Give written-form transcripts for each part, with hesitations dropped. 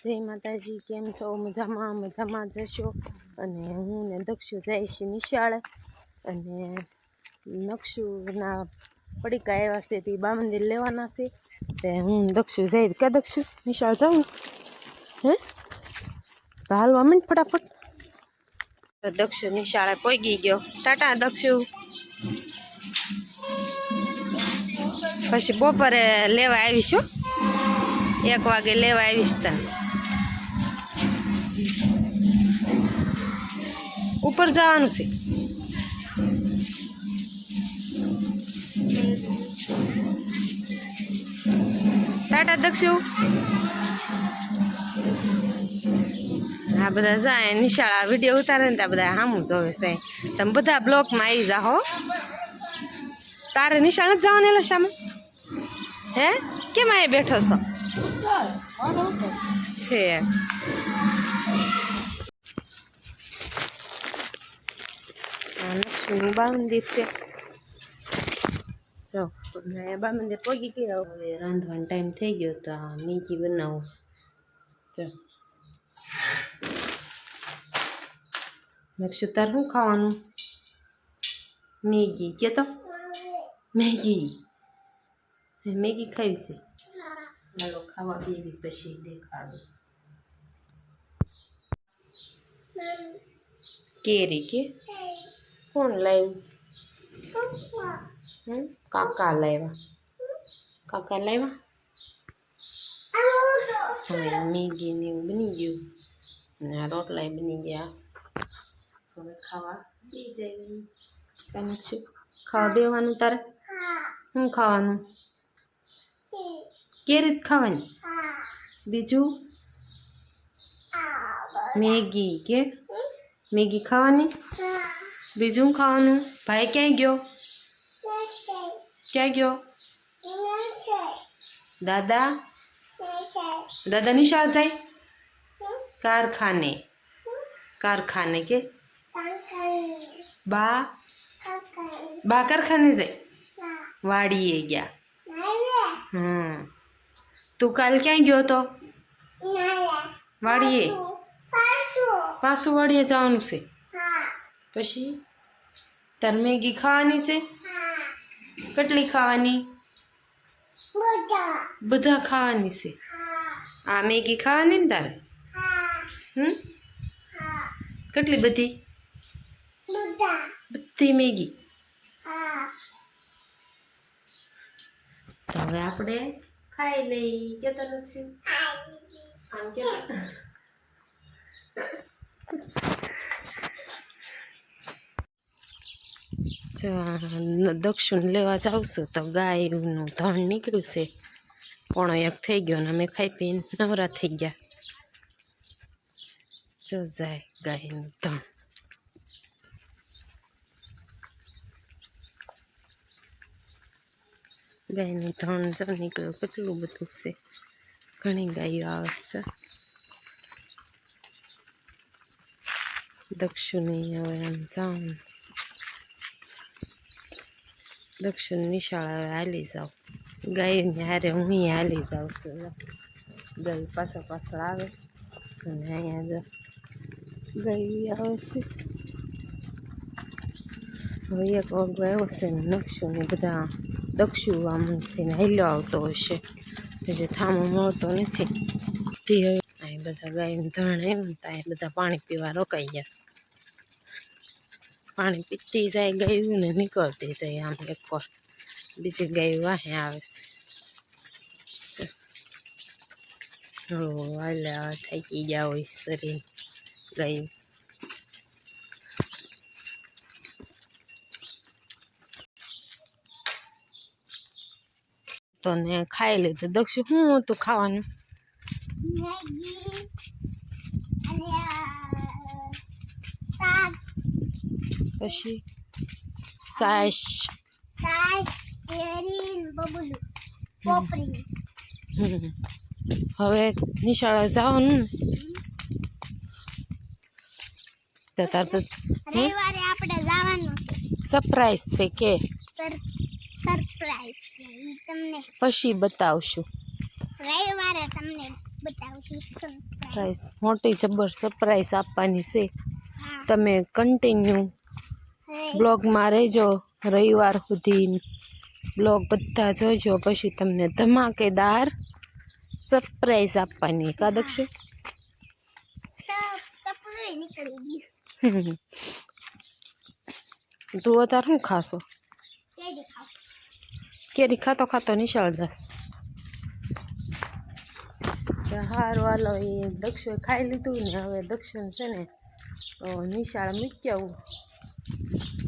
जय माताजी केम छो मजामा मजामा जशो अने हूँ ने दक्षु जाइश निशाळे अने नक्षुना पડીકા આવ્યા છે તે બા મંદિર લેવાના છે તે હું દક્ષુ જાય કે દક્ષુ નિશાળ જાઉં હે તો હાલવા માંડ ફટાફટ તો દક્ષુ નિશાળે પહોંચી ગયો ટાટા દક્ષુ પછી બપોરે લેવા આવીશ 1 વાગે લેવા આવીશ તને ઉપર જવાનું છે ટાટા દક્ષુ આ બધા જાય નિશાળા વિડીયો ઉતારે ને ત્યાં બધા સામું જોવે છે તમે બધા બ્લોકમાં આવી જાઓ તારે નિશાળ જ જવાનું એટલે શામાં હે કેમ અહીંયા બેઠો છો છે લક્ષ્મી બા મંદિર છે જો બા મંદિર પહોંચી ગયા હવે રાંધવાનો ટાઈમ થઈ ગયો તો મેગી બનાવું જો લક્ષુ તાર શું ખાવાનું મેગી કે તો મેગી મેગી ખાવી છે ચાલો ખાવા બેવી પછી દેખાડું કેરી કે કોણ લાવ્યું કાકા લાવ્યા હવે મેગી ને એવું બની ગયું અને આ રોટલા બની ગયા હવે ખાવા બે જાય તમે શું ખાવા બેવાનું તારે શું ખાવાનું કેરી જ ખાવાની બીજું મેગી કે મેગી ખાવાની બીજું ખાવાનું ભાઈ ક્યાં ગયો દાદા નિશાળ જાય કારખાને કે બા કારખાને જાય વાડીએ ગયા તું કાલ ક્યાં ગયો તો વાડીએ પાછું વાડીએ જવાનું છે પછી તાર મેગી ખાવાની છે કેટલી ખાવાની બધા ખાવાની છે આ મેગી ખાવાની ને તારે કેટલી બધી મેગી હવે આપણે ખાઈ લઈ કેતો નથી આમ કે દક્ષિણ લેવા જાઉં છું તો ગાયનું ધણ નીકળ્યું છે 1:30 થઈ ગયો ને અમે ખાઈ પીને નવરા થઈ ગયા જો જાય ગાયનું ધણ ગાયનું ધણ જો નીકળ્યું કેટલું બધું છે ઘણી ગાયો આવે છે દક્ષિણી હવે આમ જાઉં દક્ષિણ નિશાળ હવે હાલી જાઉં ગાયને હારે હું હાલી જાઉં છું ગાય પાછળ આવે અને અહીંયા ગાય આવે છે હવે 1 વાગો આવ્યો છે ને નકશો ને બધા દક્ષુ આમ થઈને હાલ્યો આવતો હશે પછી થામો મળતો નથી તે હવે અહીં બધા ગાયને ધણ આવ્યું ને ત્યાં બધા પાણી પીવા રોકાઈ ગયા પાણી પીતી જાય ગાયું ને નીકળતી જાય આમ એક બીજી ગાયું વાહે આવે છે હાલે થાકી ગયા હોય શરીર ગાયું તો ને ખાઈ લીધું દક્ષુ શું હતું ખાવાનું પછી સાસ હવે નિશાળે જવાનું તો તાર રવિવારે આપણે જવાનું સરપ્રાઈઝ છે કે સરપ્રાઈઝ છે ઈ તમને પછી બતાવશું રવિવારે તમને બતાવું છું સરપ્રાઈઝ મોટી જબર સરપ્રાઈઝ આપવાની છે. તમે કન્ટિન્યુ બ્લોગમાં રહેજો રવિવાર સુધી. બ્લોગ બધા જોજો પછી તમને ધમાકેદાર સરપ્રાઈઝ આપવાની. કા દક્ષુ? સપનું નીકળી તું અત્યારે શું ખાશો? ગયું કેરી ખાતો ખાતો નિશાળ જશ. હારું હાલો, એ દક્ષુએ ખાઈ લીધું ને હવે દક્ષિણ છે ને નિશાળ મૂકી આવું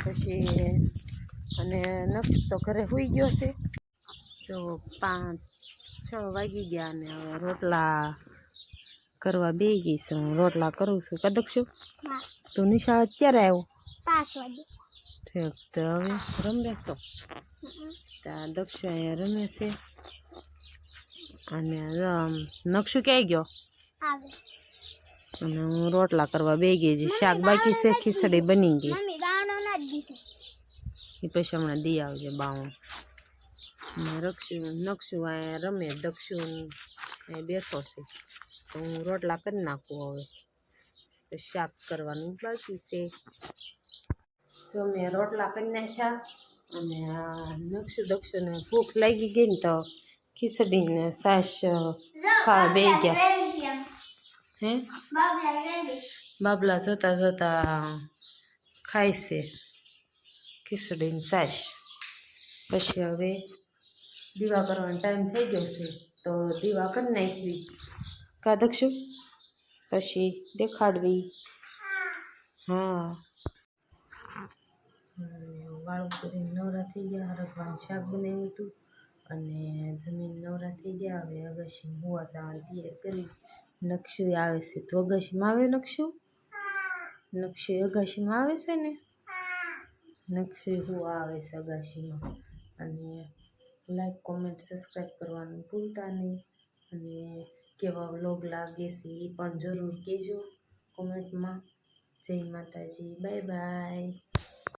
પછી. અને નક્ષ તો ઘરે સુઈ ગયો છે. તો 5-6 વાગી ગયા ને હવે રોટલા કરવા બેસી ગઈ છું. હું રોટલા કરું છું. કા દક્ષુ? તો નિશાળ ક્યારે આવ્યો? 5 વાગે. ઠીક. તો હવે રમે છો? ત્યાં દક્ષ અહીંયા રમે છે. અને નક્ષુ ક્યાંય ગયો? આવે. અને હું રોટલા કરવા બેસી ગઈ. જે શાક બાકી છે, ખીચડી બની ગઈ. મમ્મી બાવણો ના દીધું. એ પછી હમણાં દી આવજે બાવણ. ને નક્ષુ અહીંયા રમે. દક્ષુ અહીં બેસો છે. તો હું રોટલા કરી નાખું હવે. તો શાક કરવાનું બાકી છે. જો મેં રોટલા કરી નાખ્યા. અને નક્ષુ દક્ષુને ભૂખ લાગી ગઈ ને તો ખીચડીને છાશ ખાવા બેસી ગયા. હે બાબલા જોતા જોતા ખાય છે ખીચડીને છાશ. પછી હવે દીવા કરવાનો ટાઈમ થઈ ગયો છે તો દીવા કરી નાખવી. કા દક્ષુ? પછી દેખાડવી. હા. વાળું કરીને નવરા થઈ ગયા. હરખવાનું શાક બનાવ્યું હતું અને જમીન નવરા થઈ ગયા. હવે અગાશી હોવા જવાની તૈયાર કરી. નક્ષુ આવે છે તો અગાશીમાં આવે. નક્ષુ અગાશીમાં આવે છે ને. નક્ષુ હોવા આવે છે અગાશીમાં. અને લાઈક કોમેન્ટ સબસ્ક્રાઈબ કરવાનું ભૂલતા નહીં. અને કેવા વ્લોગ લાગે છે એ પણ જરૂર કહેજો કોમેન્ટમાં. જય માતાજી. Bye bye.